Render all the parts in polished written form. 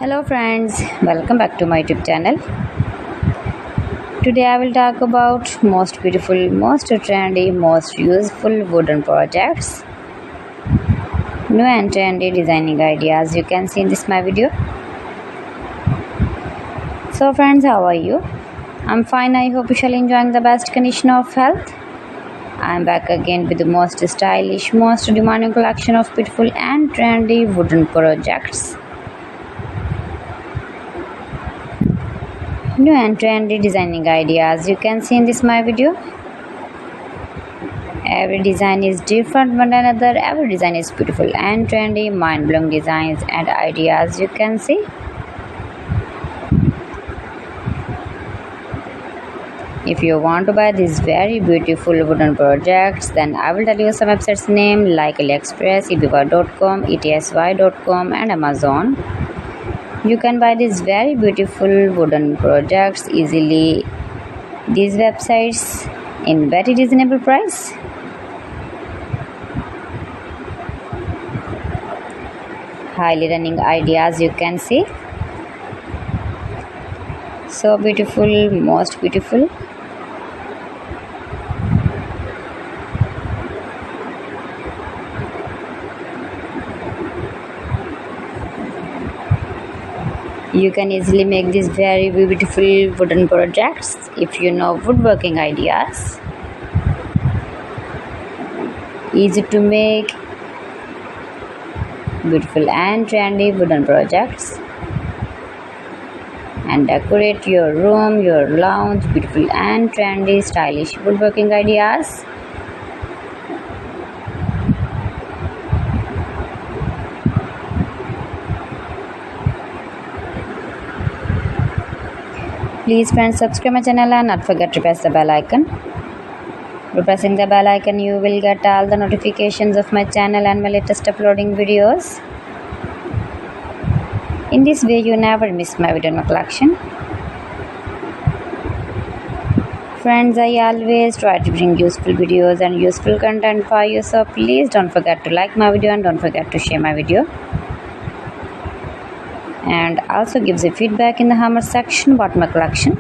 Hello friends, welcome back to my YouTube channel. Today I will talk about most beautiful, most trendy, most useful wooden projects. New and trendy designing ideas you can see in this my video. So friends, how are you? I'm fine. I hope you shall enjoying the best condition of health. I'm back again with the most stylish, most demanding collection of beautiful and trendy wooden projects. New and trendy designing ideas you can see in this my video. Every design is different one another. Every design is beautiful and trendy, mind-blowing designs and ideas you can see. If you want to buy these very beautiful wooden projects, then I will tell you some websites name like AliExpress, eBay.com, etsy.com and Amazon. You can buy these very beautiful wooden projects easily. These websites in very reasonable price. Highly running ideas you can see. So beautiful, most beautiful. You can easily make these very beautiful wooden projects if you know woodworking ideas. Easy to make beautiful and trendy wooden projects and decorate your room, your lounge, beautiful and trendy stylish woodworking ideas. Please friends, subscribe my channel and not forget to press the bell icon. By pressing the bell icon, you will get all the notifications of my channel and my latest uploading videos. In this way, you never miss my video in my collection. Friends, I always try to bring useful videos and useful content for you, so please don't forget to like my video and don't forget to share my video. And also gives a feedback in the comment section about my collection.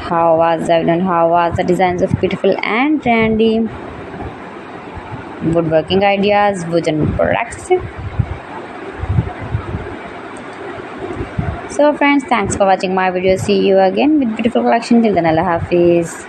How was I done? How was the designs of beautiful and trendy woodworking ideas, wooden products? So friends, thanks for watching my video. See you again with beautiful collection. Till then, Allah Hafiz.